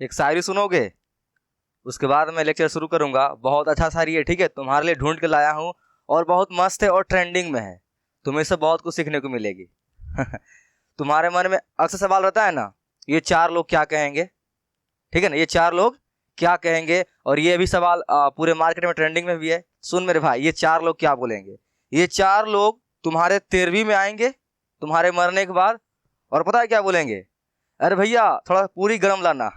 एक शायरी सुनोगे, उसके बाद मैं लेक्चर शुरू करूंगा। बहुत अच्छा शायरी है, ठीक है, तुम्हारे लिए ढूंढ के लाया हूँ और बहुत मस्त है और ट्रेंडिंग में है। तुम्हें इससे बहुत कुछ सीखने को मिलेगी। तुम्हारे मन में अक्सर सवाल रहता है ना, ये चार लोग क्या कहेंगे, ठीक है ना, ये चार लोग क्या कहेंगे। और ये भी सवाल पूरे मार्केट में ट्रेंडिंग में भी है। सुन मेरे भाई, ये चार लोग क्या बोलेंगे। ये चार लोग तुम्हारे 13वीं में आएंगे तुम्हारे मरने के बाद, और पता है क्या बोलेंगे, अरे भैया थोड़ा पूरी गर्म लाना।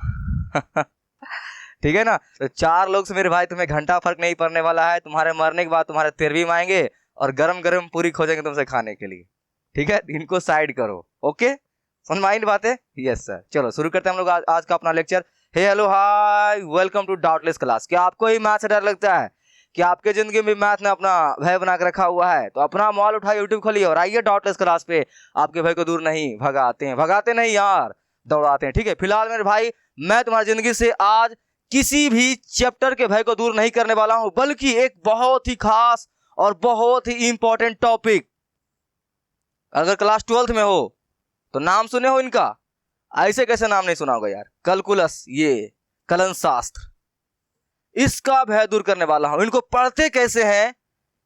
ठीक है ना। तो चार लोग से मेरे भाई तुम्हें घंटा फर्क नहीं पड़ने वाला है। तुम्हारे मरने के बाद तुम्हारे 13वीं में आएंगे और गरम गरम पूरी खोजेंगे तुमसे खाने के लिए, ठीक है। इनको साइड करो, ओके, समझ में आई बात है। यस सर, चलो शुरू करते हैं हम लोग आज का अपना lecture. Hey hello hi, welcome to doubtless class. क्या आपको ही मैथ से डर लगता है कि आपके जिंदगी में मैथ ने अपना भय बना के रखा हुआ है? तो अपना मोबाइल उठाइए, यूट्यूब खोलिए और आइए डाउटलेस क्लास पे। आपके भय को दूर नहीं भगाते नहीं यार, दौड़ाते हैं, ठीक है। फिलहाल मेरे भाई, मैं तुम्हारी जिंदगी से आज किसी भी चैप्टर के भय को दूर नहीं करने वाला हूं, बल्कि एक बहुत ही खास और बहुत ही इंपॉर्टेंट टॉपिक। अगर क्लास 12th में हो तो नाम सुने हो इनका, ऐसे कैसे नाम नहीं सुना होगा यार। कैलकुलस, ये कलन शास्त्र, इसका भय दूर करने वाला हूं। इनको पढ़ते कैसे हैं,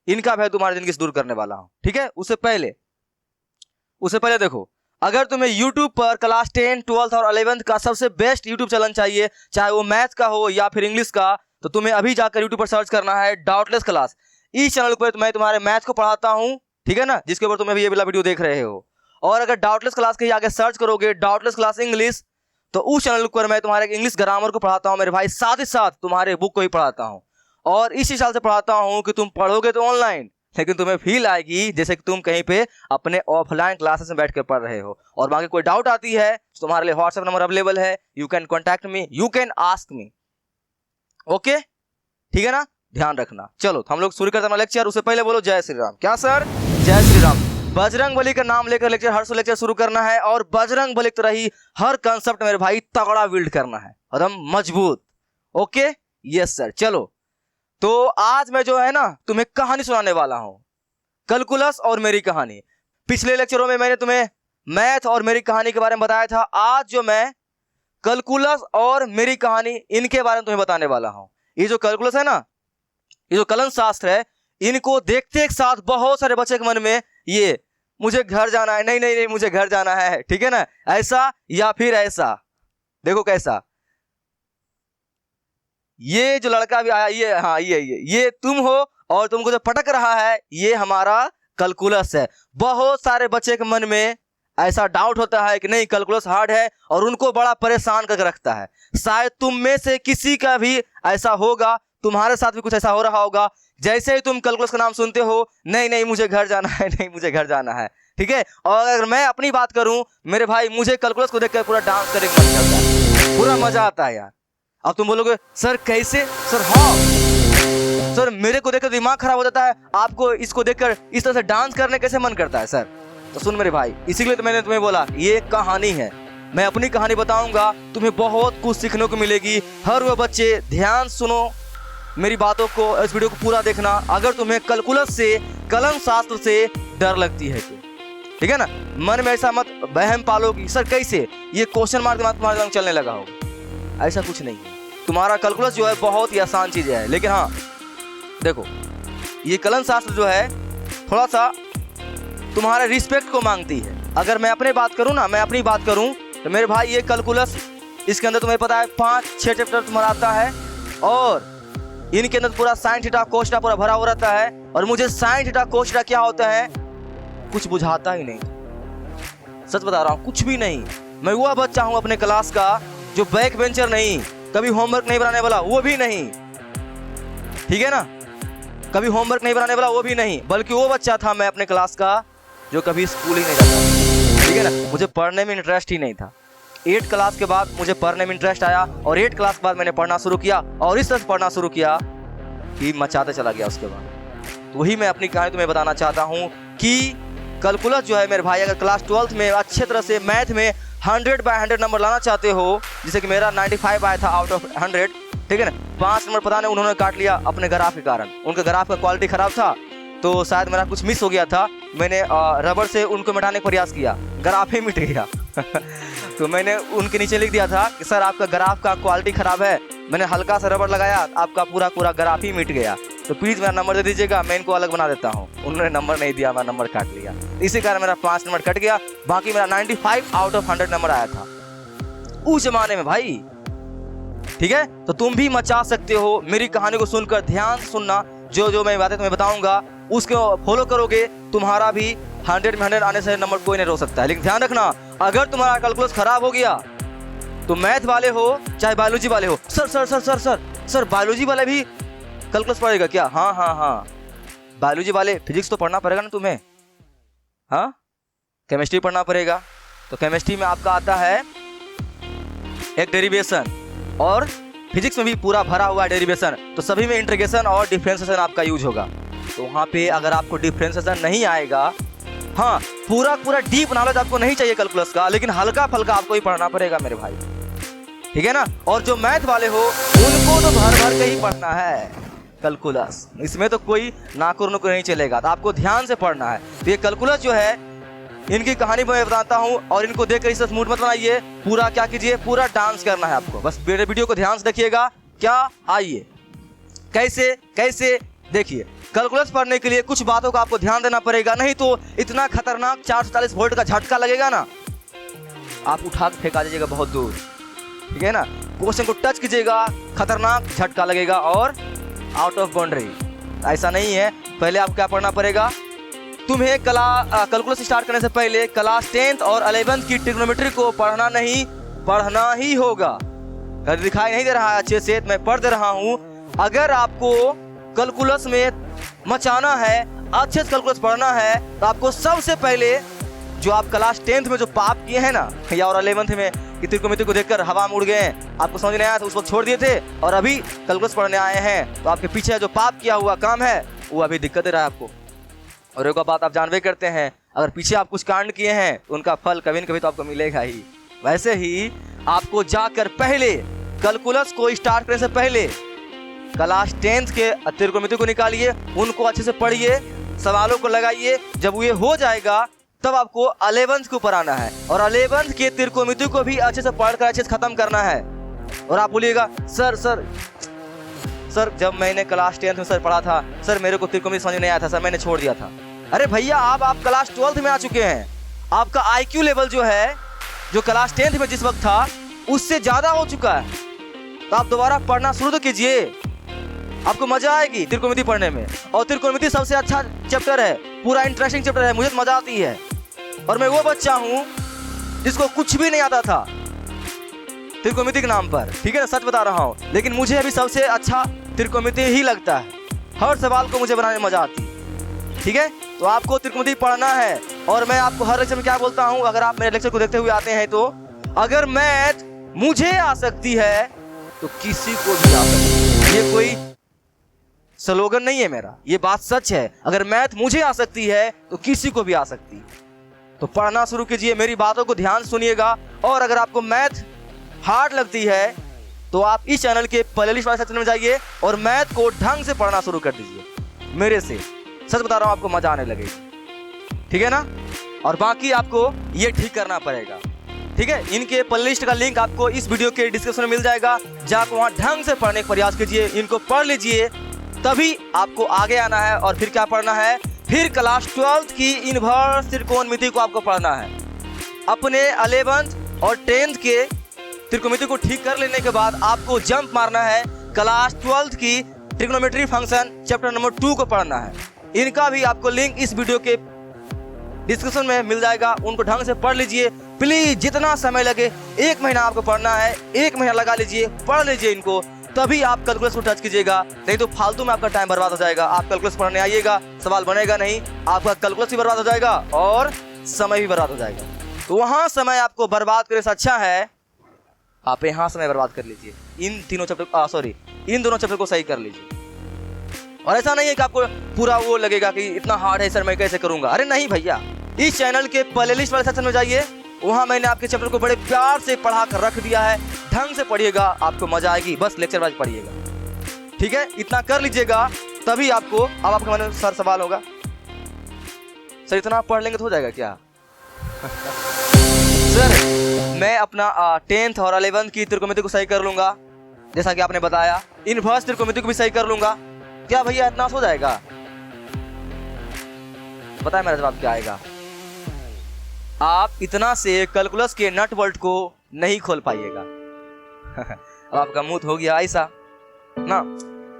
इनका भय तुम्हारी जिंदगी से दूर करने वाला हूं, ठीक है। उससे पहले देखो, अगर तुम्हें YouTube पर क्लास 10, 12th और 11th का सबसे बेस्ट YouTube चैनल चाहिए, चाहे वो मैथ का हो या फिर इंग्लिश का, तो तुम्हें अभी जाकर YouTube पर सर्च करना है डाउटलेस क्लास। इस चैनल पर मैं तुम्हारे मैथ को पढ़ाता हूं, ठीक है ना, जिसके ऊपर तुम अभी ये वाला वीडियो देख रहे हो। और अगर डाउटलेस क्लास के आगे सर्च करोगे डाउटलेस क्लास इंग्लिश, तो उस चैनल पर मैं तुम्हारे इंग्लिश ग्रामर को पढ़ाता हूं मेरे भाई, साथ ही साथ तुम्हारे बुक को भी पढ़ाता हूं। और इस हिसाब से पढ़ाता हूं कि तुम पढ़ोगे तो ऑनलाइन, लेकिन तुम्हें फील आएगी जैसे कि तुम कहीं पे अपने ऑफलाइन क्लासेस में बैठ कर पढ़ रहे हो। और बाकी कोई डाउट आती है तो तुम्हारे लिए व्हाट्सएप नंबर अवेलेबल है, you can contact me, you can ask me, okay, ठीक है ना, ध्यान रखना। चलो हम लोग शुरू करते हैं लेक्चर। उससे पहले बोलो जय श्री राम। क्या सर? जय श्री राम। बजरंग बली का नाम लेकर लेक्चर, हर लेक्चर शुरू करना है। और बजरंग बली की तरह ही हर कंसेप्ट मेरे भाई तगड़ा बिल्ड करना है, एकदम मजबूत, ओके। Yes sir. चलो तो आज मैं जो है ना तुम्हें कहानी सुनाने वाला हूं, कैलकुलस और मेरी कहानी। पिछले लेक्चरों में मैंने तुम्हें मैथ और मेरी कहानी के बारे में बताया था। आज जो मैं कैलकुलस और मेरी कहानी इनके बारे में तुम्हें बताने वाला हूं। ये जो कैलकुलस है ना, ये जो कलन शास्त्र है, इनको देखते एक साथ बहुत सारे बच्चे के मन में ये मुझे घर जाना है, नहीं नहीं नहीं मुझे घर जाना है, ठीक है ना, ऐसा या फिर ऐसा। देखो कैसा, ये जो लड़का भी आया, ये हाँ ये तुम हो और तुमको जो पटक रहा है ये हमारा कैलकुलस है। बहुत सारे बच्चे के मन में ऐसा डाउट होता है कि नहीं कैलकुलस हार्ड है और उनको बड़ा परेशान करके रखता है। शायद तुम में से किसी का भी ऐसा होगा, तुम्हारे साथ भी कुछ ऐसा हो रहा होगा। जैसे ही तुम कैलकुलस का नाम सुनते हो, नहीं नहीं मुझे घर जाना है, नहीं मुझे घर जाना है, ठीक है। और अगर मैं अपनी बात करूं मेरे भाई, मुझे कैलकुलस को देखकर पूरा डांस करने का मन करता है, पूरा मजा आता है यार। अब तुम बोलोगे सर कैसे? सर हाँ सर, मेरे को देखकर दिमाग खराब हो जाता है, आपको इसको देखकर इस तरह से डांस करने कैसे मन करता है सर? तो सुन मेरे भाई, इसीलिए तो मैंने तुम्हें बोला ये कहानी है, मैं अपनी कहानी बताऊंगा, तुम्हें बहुत कुछ सीखने को मिलेगी। हर वो बच्चे ध्यान सुनो मेरी बातों को, इस वीडियो को पूरा देखना। अगर तुम्हें कैलकुलस से, कलन शास्त्र से डर लगती है तो, ठीक है ना, मन में ऐसा मत वहम पालो कि सर कैसे, ये क्वेश्चन मार्क दिमाग तुम्हारे दिमाग चलने लगा होगा। ऐसा कुछ नहीं है, तुम्हारा कैलकुलस जो है बहुत ही आसान चीज है। लेकिन हाँ देखो, ये कलन शास्त्र जो है थोड़ा सा तुम्हारे रिस्पेक्ट को मांगती है। अगर मैं अपनी बात करूं तो मेरे भाई ये कैलकुलस, इसके अंदर तुम्हें पता है 5-6 चैप्टर तुम्हारा आता है और इनके अंदर पूरा साइन थीटा कोस थीटा पूरा भरा हुआ रहता है। और मुझे साइन थीटा कोस थीटा क्या होता है कुछ बुझाता ही नहीं, सच बता रहा हूँ, कुछ भी नहीं। मैं वो बच्चा हूँ अपने क्लास का जो बैक बेंचर नहीं, कभी होमवर्क नहीं बनाने वाला, वो भी नहीं, ठीक है ना, कभी होमवर्क नहीं बनाने वाला वो भी नहीं, बल्कि वो बच्चा था मैं अपने क्लास का जो कभी स्कूल ही नहीं जाता, ठीक है ना। मुझे पढ़ने में इंटरेस्ट ही नहीं था। 8 क्लास के बाद मुझे पढ़ने में इंटरेस्ट आया और 8 क्लास के बाद मैंने पढ़ना शुरू किया और इस तरह से पढ़ना शुरू किया कि मचाते चला गया उसके बाद। तो वही मैं अपनी कहानी तुम्हें बताना चाहता हूँ कि कैलकुलस जो है मेरे भाई, अगर क्लास 12th में अच्छे तरह से मैथ में 100/100 नंबर लाना चाहते हो, जैसे कि मेरा 95 आया था आउट ऑफ 100, ठीक है ना, 5 नंबर पता नहीं उन्होंने काट लिया अपने ग्राफ के कारण। उनके ग्राफ का क्वालिटी खराब था, तो शायद मेरा कुछ मिस हो गया था, मैंने रबड़ से उनको मिटाने का प्रयास किया, ग्राफ ही मिट गया। तो मैंने उनके नीचे लिख दिया था कि सर आपका ग्राफ का क्वालिटी ख़राब है, मैंने हल्का सा रबड़ लगाया, आपका पूरा ग्राफ ही मिट गया, तो प्लीज़ मेरा नंबर दे दीजिएगा, मैं इनको अलग बना देता हूँ। उन्होंने नंबर नहीं दिया, मेरा नंबर काट लिया, इसी कारण मेरा 5 नंबर कट गया, बाकी मेरा 95 आउट ऑफ 100 नंबर आया था उस जमाने में भाई। ठीक है, तो तुम भी मचा सकते हो। मेरी कहानी को सुनकर ध्यान से सुनना, जो मैं बातें तुम्हें बताऊंगा उसको फॉलो करोगे, तुम्हारा भी 100 में 100 आने से नंबर कोई नहीं रोक सकता है। लेकिन ध्यान रखना, अगर तुम्हारा कैलकुलस खराब हो गया तो मैथ वाले हो चाहे बायोलॉजी वाले हो, सर बायोलॉजी वाले भी कैलकुलस पढ़ेगा क्या? हाँ, बायोलॉजी वाले फिजिक्स तो पढ़ना पड़ेगा ना तुम्हें, हाँ, केमिस्ट्री पढ़ना पड़ेगा। तो केमिस्ट्री में आपका आता है एक डेरिवेशन, और फिजिक्स में भी पूरा भरा हुआ है डेरिवेशन, तो सभी में इंटीग्रेशन और डिफरेंशिएशन आपका यूज होगा। तो वहाँ पे अगर आपको डिफरेंशिएशन नहीं आएगा, हाँ, पूरा डीप नॉलेज आपको नहीं चाहिए कैलकुलस का, लेकिन हल्का फल्का आपको ही पढ़ना पड़ेगा मेरे भाई, ठीक है ना। और जो मैथ वाले हो उनको तो भर के ही पढ़ना है कैलकुलस, इसमें तो कोई नाकुर नहीं चलेगा, तो आपको ध्यान से पढ़ना है। तो ये कैलकुलस जो है, इनकी कहानी मैं बताता हूँ, और इनको देखकर इसे मूड मत बनाइए, पूरा क्या कीजिए, पूरा डांस करना है आपको। बस मेरे वीडियो को ध्यान से देखिएगा। क्या, आइए कैसे देखिए। कैलकुलस पढ़ने के लिए कुछ बातों का आपको ध्यान देना पड़ेगा, नहीं तो इतना खतरनाक 440 वोल्ट का झटका लगेगा ना, आप उठा के फेंका दीजिएगा बहुत दूर, ठीक है ना। क्वेश्चन को टच कीजिएगा, खतरनाक झटका लगेगा और आउट ऑफ बाउंड्री। ऐसा नहीं है। पहले आप क्या पढ़ना पड़ेगा, तुम्हें कैलकुलस स्टार्ट करने से पहले क्लास 10th और 11th की ट्रिग्नोमेट्री को पढ़ना ही होगा। अगर दिखाई नहीं दे रहा है अच्छे से, मैं पढ़ दे रहा हूँ। अगर आपको कैलकुलस में मचाना है, अच्छे से कैलकुलस पढ़ना है, तो आपको सबसे पहले जो आप क्लास 10th में जो पाप किए हैं ना, या और 11th में कि त्रिकोणमिति को देखकर हवा में उड़ गए हैं, आपको समझ नहीं आया तो उस वक्त छोड़ दिए थे, और अभी कैलकुलस पढ़ने आए हैं, तो आपके पीछे जो पाप किया हुआ काम है वो अभी दिक्कत दे रहा है आपको। और एक बात आप जानवे करते हैं, अगर पीछे आप कुछ कांड किए हैं उनका फल कभी न कभी तो आपको मिलेगा ही। वैसे ही आपको जाकर पहले कैलकुलस को स्टार्ट करने से पहले क्लास 10th के त्रिकोणमिति को निकालिए, उनको अच्छे से पढ़िए, सवालों को लगाइए। जब ये हो जाएगा तब आपको 11th के ऊपर आना है, और 11th के त्रिकोणमिति को भी अच्छे से पढ़कर अच्छे से खत्म करना है। और आप बोलिएगा सर जब मैंने क्लास 10th में सर पढ़ा था सर, मेरे को त्रिकोणमिति समझ नहीं आया था सर, मैंने छोड़ दिया था। अरे भैया, आप क्लास 12th में आ चुके हैं, आपका IQ लेवल जो है, जो क्लास 10th में जिस वक्त था उससे ज्यादा हो चुका है। तो आप दोबारा पढ़ना शुरू तो कीजिए, आपको मजा आएगी त्रिकोणमिति पढ़ने में। और त्रिकोणमिति सबसे अच्छा चैप्टर है, पूरा इंटरेस्टिंग चैप्टर है, मुझे मजा आती है। और मैं वो बच्चा हूँ जिसको कुछ भी नहीं आता था त्रिकोणमिति के नाम पर, ठीक है ना, सच बता रहा हूँ। लेकिन मुझे अभी सबसे अच्छा त्रिकोणमिति ही लगता है, हर सवाल को मुझे बनाने में मजा आती है, ठीक है। तो आपको त्रिकोणमिति पढ़ना है। और मैं आपको हर लेक्चर में क्या बोलता हूँ, अगर आप मेरे लेक्चर को देखते हुए आते हैं, तो अगर मैथ मुझे आ सकती है तो किसी को भी आ सकती है। ये कोई स्लोगन नहीं है मेरा, ये बात सच है। अगर मैथ मुझे आ सकती है तो किसी को भी आ सकती है। तो पढ़ना शुरू कीजिए, मेरी बातों को ध्यान सुनिएगा। और अगर आपको मैथ हार्ड लगती है तो आप इस चैनल के प्लेलिस्ट वाले सेक्शन में जाइए और मैथ को ढंग से पढ़ना शुरू कर दीजिए। मेरे से सच बता रहा हूँ, आपको मजा आने लगेगी, ठीक है ना। और बाकी आपको ये ठीक करना पड़ेगा, ठीक है। इनके प्लेलिस्ट का लिंक आपको इस वीडियो के डिस्क्रिप्शन में मिल जाएगा, जाकर वहाँ ढंग से पढ़ने का प्रयास कीजिए, इनको पढ़ लीजिए, तभी आपको आगे आना है। और फिर क्या पढ़ना है, फिर क्लास 12th की इनवर्स त्रिकोणमिति को आपको पढ़ना है। अपने 11th और 10th के त्रिकोणमिति को ठीक कर लेने के बाद आपको जंप मारना है, क्लास 12th की ट्रिग्नोमेट्री फंक्शन चैप्टर नंबर 2 को पढ़ना है। इनका भी आपको लिंक इस वीडियो के डिस्क्रिप्शन में मिल जाएगा, उनको ढंग से पढ़ लीजिए प्लीज। जितना समय लगे, 1 महीना आपको पढ़ना है, 1 महीना लगा लीजिए, पढ़ लीजिए इनको, तभी आप कैलकुलस को टच कीजिएगा। नहीं तो फालतू में आपका टाइम बर्बाद हो जाएगा। आप कैलकुलस पढ़ने आइएगा, सवाल बनेगा नहीं, आपका कैलकुलस भी बर्बाद हो जाएगा और समय भी बर्बाद हो जाएगा। तो वहाँ समय आपको बर्बाद करने से अच्छा है आप यहाँ समय बर्बाद कर लीजिए। इन दोनों चैप्टर को सही कर लीजिए। और ऐसा नहीं है कि आपको पूरा वो लगेगा कि इतना हार्ड है सर, मैं कैसे करूंगा। अरे नहीं भैया, इस चैनल के प्लेलिस्ट वाले सेक्शन में जाइए, वहाँ मैंने आपके चैप्टर को बड़े प्यार से पढ़ा कर रख दिया है। ढंग से पढ़िएगा, आपको मजा आएगी। बस लेक्चर वाइज पढ़िएगा, ठीक है। इतना कर लीजिएगा, तभी आपको अब आपके मन में सर सवाल होगा सर इतना पढ़ लेंगे तो हो जाएगा क्या? सर मैं अपना 10th और 11th की त्रिकोणमिति को सही कर लूंगा, जैसा कि आपने बताया। इनवर्स त्रिकोणमिति को भी सही कर लूंगा। क्या भैया इतना हो जाएगा? पता है मेरा जवाब क्या आएगा? आप इतना से कैलकुलस के नट बोल्ट को नहीं खोल पाइएगा। अब आपका मुंह हो गया ऐसा ना।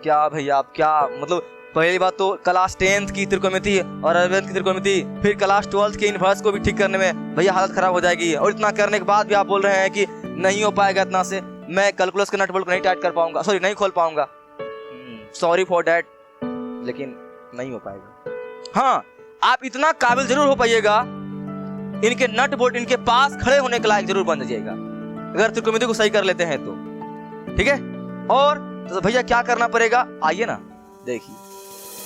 क्या भैया आप क्या मतलब, पहली बात तो क्लास 10th की त्रिकोणमिति और 11th की त्रिकोणमिति, फिर क्लास 12th के इनवर्स को भी ठीक करने में भैया हालत खराब हो जाएगी। और इतना करने के बाद भी आप बोल रहे हैं कि नहीं हो पाएगा इतना से, मैं कैलकुलस के नट बोल्ट को नहीं टाइट कर पाऊंगा, सॉरी नहीं खोल पाऊंगा। सॉरी फॉर डैट, लेकिन नहीं हो पाएगा। हाँ, आप इतना काबिल जरूर हो पाइएगा, इनके नट बोल्ट इनके पास खड़े होने के लायक जरूर बन जाइएगा अगर त्रिकोणमिति को सही कर लेते हैं तो। ठीक है, और तो भैया क्या करना पड़ेगा, आइए ना देखिए।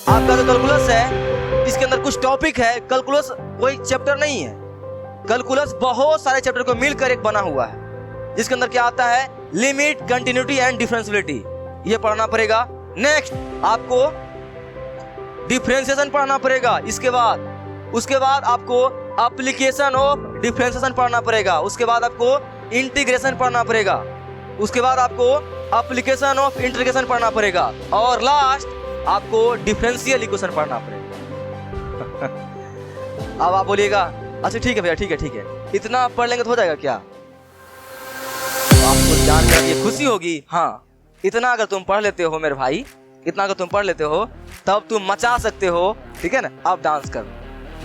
आपका जो कैलकुलस है इसके अंदर कुछ टॉपिक है। कैलकुलस कोई चैप्टर नहीं है, कैलकुलस बहुत सारे चैप्टर को मिलकर एक बना हुआ है, जिसके अंदर क्या आता है, लिमिट, कंटिन्यूटी एंड डिफरेंशियबिलिटी, ये पढ़ना पड़ेगा। नेक्स्ट आपको डिफरेंशिएशन पढ़ना पड़ेगा। उसके बाद आपको एप्लीकेशन ऑफ डिफरेंशिएशन पढ़ना पड़ेगा। उसके बाद आपको इंटीग्रेशन पढ़ना पड़ेगा। उसके बाद आपको एप्लीकेशन ऑफ इंटीग्रेशन पढ़ना पड़ेगा। और लास्ट आपको डिफरेंशियल इक्वेशन पढ़ना पड़ेगा। अब आप बोलिएगा अच्छा ठीक है भैया, ठीक है, इतना पढ़ लेंगे तो हो जाएगा क्या? तो आपको जानकर ये खुशी होगी। हाँ, इतना अगर तुम पढ़ लेते हो मेरे भाई, इतना अगर तुम पढ़ लेते हो तब तुम मचा सकते हो। ठीक है ना, अब डांस कर।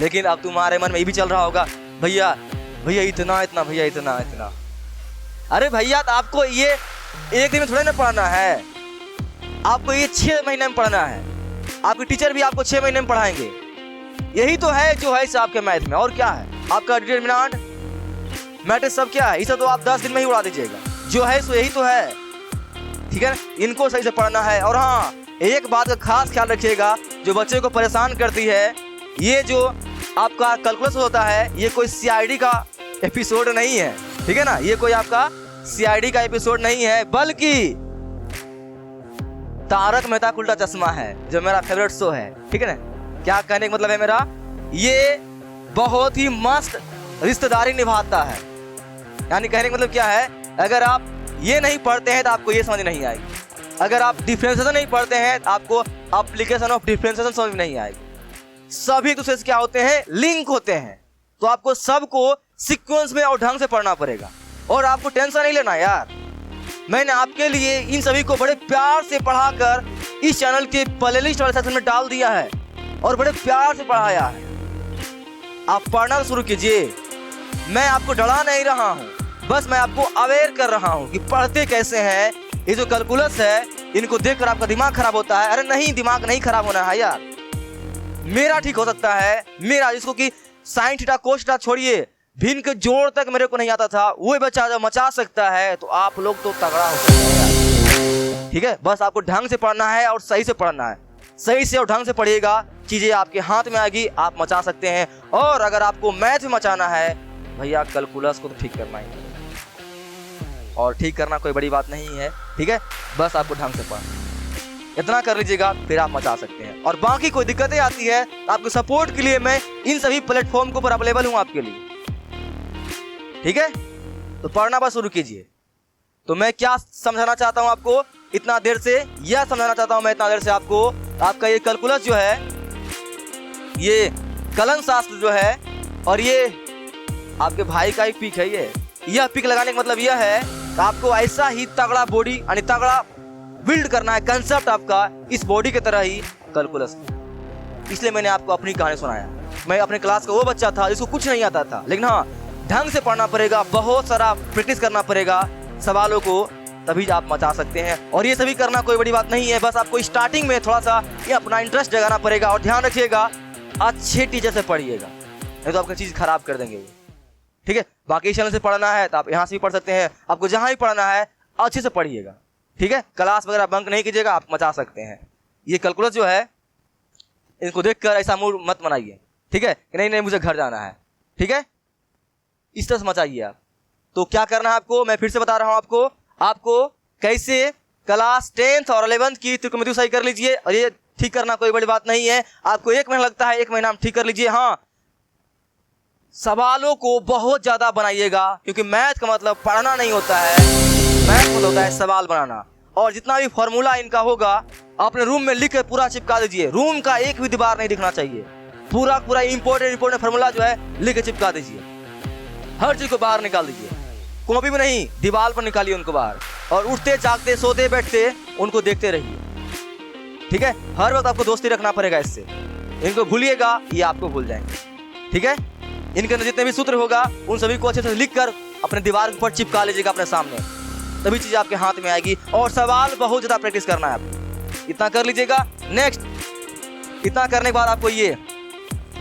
लेकिन अब तुम्हारे मन में ये भी चल रहा होगा, भैया इतना भैया इतना। अरे भैया तो आपको ये एक दिन में थोड़ा ना पढ़ना है, आपको ये 6 महीने में पढ़ना है। आपके टीचर भी आपको 6 महीने में पढ़ाएंगे। यही तो है जो है आपके मैथ में। और क्या है आपका डिटरमिनेंट, मैट्रिक्स, सब क्या है, इसे तो आप 10 दिन में ही उड़ा दीजिएगा। जो है सो यही तो है। ठीक है, इनको सही से पढ़ना है। और हाँ, एक बात का खास ख्याल रखिएगा, जो बच्चे को परेशान करती है, ये जो आपका कैलकुलस होता है, ये कोई सीआईडी का एपिसोड नहीं है। ठीक है ना, ये कोई आपका सीआईडी का एपिसोड नहीं है, बल्कि तारक मेहता का उल्टा चश्मा है, जो मेरा फेवरेट शो है। ठीक है ना, क्या कहने का मतलब है मेरा, ये बहुत ही मस्त रिश्तेदारी निभाता है। यानी कहने का मतलब क्या है, अगर आप ये नहीं पढ़ते हैं तो आपको ये समझ नहीं आएगी। अगर आप डिफरेंशिएशन नहीं पढ़ते हैं तो आपको एप्लीकेशन ऑफ डिफरेंशिएशन समझ नहीं आएगी। सभी दूसरे से क्या होते हैं, लिंक होते हैं। तो आपको सबको सीक्वेंस में और ढंग से पढ़ना पड़ेगा। और आपको टेंशन नहीं लेना यार, मैंने आपके लिए इन सभी को बड़े प्यार से पढ़ाकर इस चैनल के प्लेलिस्ट वाले सेक्शन में डाल दिया है और बड़े प्यार से पढ़ाया है। आप पढ़ना शुरू कीजिए। मैं आपको डरा नहीं रहा हूँ, बस मैं आपको अवेयर कर रहा हूँ कि पढ़ते कैसे हैं। ये जो कैलकुलस है, इनको देखकर आपका दिमाग खराब होता है। अरे नहीं, दिमाग नहीं खराब होना है यार, मेरा ठीक हो सकता है। मेरा, जिसको कि साइन थीटा कोस थीटा छोड़िए, भिन्न के जोड़ तक मेरे को नहीं आता था, वो बच्चा जब मचा सकता है तो आप लोग तो तगड़ा हो सकते हैं। ठीक है, बस आपको ढंग से पढ़ना है और सही से पढ़ना है। सही से और ढंग से पढ़िएगा, चीजें आपके हाथ में आएगी, आप मचा सकते हैं। और अगर आपको मैथ में मचाना है भैया, कैलकुलस को तो ठीक करना ही है। और ठीक करना कोई बड़ी बात नहीं है। ठीक है, बस आपको ढंग से पढ़ना, इतना कर लीजिएगा, फिर आप मचा सकते हैं। और बाकी कोई दिक्कतें आती है तो आपको सपोर्ट के लिए मैं इन सभी प्लेटफॉर्म के ऊपर अवेलेबल हूं आपके लिए। ठीक है, तो पढ़ना बस शुरू कीजिए। तो मैं क्या समझाना चाहता हूं आपको इतना देर से, यह समझाना चाहता हूं मैं इतना देर से आपको, आपका ये कैलकुलस जो है, ये कलन शास्त्र जो है, और ये आपके भाई का एक पिक है। यह पिक लगाने का मतलब यह है कि आपको ऐसा ही तगड़ा बॉडी यानी तगड़ा बिल्ड करना है, कंसेप्ट आपका इस बॉडी की तरह ही कैलकुलस। इसलिए मैंने आपको अपनी कहानी सुनाया। मैं अपने क्लास का वो बच्चा था जिसको कुछ नहीं आता था, लेकिन हाँ, ढंग से पढ़ना पड़ेगा, बहुत सारा प्रैक्टिस करना पड़ेगा सवालों को, तभी आप मचा सकते हैं। और ये सभी करना कोई बड़ी बात नहीं है, बस आपको स्टार्टिंग में थोड़ा सा ये अपना इंटरेस्ट जगाना पड़ेगा। और ध्यान रखिएगा, अच्छे टीचर से पढ़िएगा, नहीं तो आपकी चीज़ खराब कर देंगे। ठीक है, बाकी चैनल से पढ़ना है तो आप यहाँ से भी पढ़ सकते हैं। आपको जहाँ भी पढ़ना है अच्छे से पढ़िएगा। ठीक है, क्लास वगैरह बंक नहीं कीजिएगा, आप मचा सकते हैं। ये कैलकुलस जो है, इनको देखकर ऐसा मूड मत बनाइए। ठीक है, कि नहीं मुझे घर जाना है। ठीक है, इस तरह से मचाइए आप। तो क्या करना है आपको, मैं फिर से बता रहा हूँ आपको कैसे क्लास 10th और 11th की त्रिकोणमिति सही कर लीजिए। और ये ठीक करना कोई बड़ी बात नहीं है, आपको 1 महीना लगता है, 1 महीना में ठीक कर लीजिए। हाँ, सवालों को बहुत ज्यादा बनाइएगा, क्योंकि मैथ का मतलब पढ़ना नहीं होता है, मैथ मतलब होता है सवाल बनाना। और जितना भी फॉर्मूला इनका होगा अपने रूम में लिख कर पूरा चिपका दीजिए। रूम का एक भी दीवार नहीं दिखना चाहिए। पूरा पूरा इंपॉर्टेंट फॉर्मूला जो है लिख के चिपका दीजिए। हर चीज को बाहर निकाल दीजिए, कॉपी में नहीं, दीवार पर निकालिए उनको बाहर। और उठते जागते सोते बैठते उनको देखते रहिए, ठीक है। हर वक्त आपको दोस्ती रखना पड़ेगा इससे। इनको भूलिएगा, ये आपको भूल जाएंगे, ठीक है। इनके अंदर जितने भी सूत्र होगा उन सभी को अच्छे से लिख कर अपने दीवार पर चिपका लीजिएगा अपने सामने, तभी चीज आपके हाथ में आएगी। और सवाल बहुत ज्यादा प्रैक्टिस करना है आपको, इतना कर लीजिएगा। नेक्स्ट, इतना करने के बाद आपको ये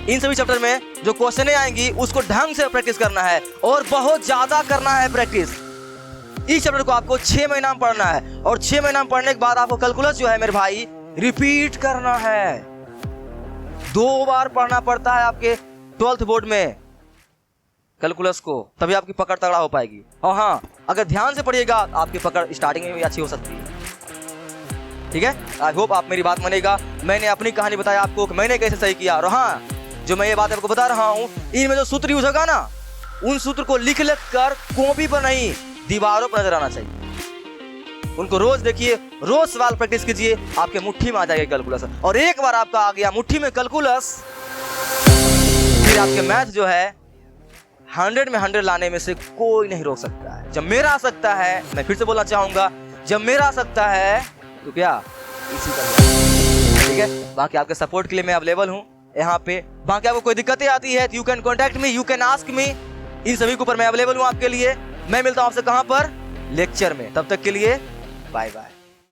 इन सभी चैप्टर में जो क्वेश्चन आएंगी उसको ढंग से प्रैक्टिस करना है और बहुत ज्यादा करना है प्रैक्टिस। इस चैप्टर को आपको 6 महीना में पढ़ना है और 6 महीना में पढ़ने के बाद आपको कैलकुलस जो है मेरे भाई रिपीट करना है। 2 बार पढ़ना पड़ता है आपके 12th बोर्ड में कैलकुलस को, तभी आपकी पकड़ तगड़ा हो पाएगी। और हाँ, अगर ध्यान से पढ़िएगा आपकी पकड़ स्टार्टिंग में भी अच्छी हो सकती है, ठीक है। आई होप आप मेरी बात मानेगा। मैंने अपनी कहानी बताया आपको कि मैंने कैसे सही किया। और हाँ, जो मैं ये बात आपको बता रहा हूँ, इनमें जो सूत्र यूज होगा ना, उन सूत्र को लिख कर कॉपी पर नहीं दीवारों पर नजर आना चाहिए। उनको रोज देखिए, रोज सवाल प्रैक्टिस कीजिए, आपके मुट्ठी में आ जाएगा कैलकुलस। और एक बार आपका आ गया मुट्ठी में कैलकुलस, फिर आपके मैथ जो है 100 में 100 लाने में से कोई नहीं रोक सकता है। जब मेरा आ सकता है, मैं फिर से बोलना चाहूंगा, जब मेरा आ सकता है तो क्या इसी का, ठीक है। बाकी आपके सपोर्ट के लिए मैं अवेलेबल हूँ यहाँ पे। बाकी आपको कोई दिक्कतें आती है तो you can contact me, you can ask me. इन सभी के ऊपर मैं अवेलेबल हूँ आपके लिए। मैं मिलता हूँ आपसे कहाँ पर, लेक्चर में। तब तक के लिए बाय बाय।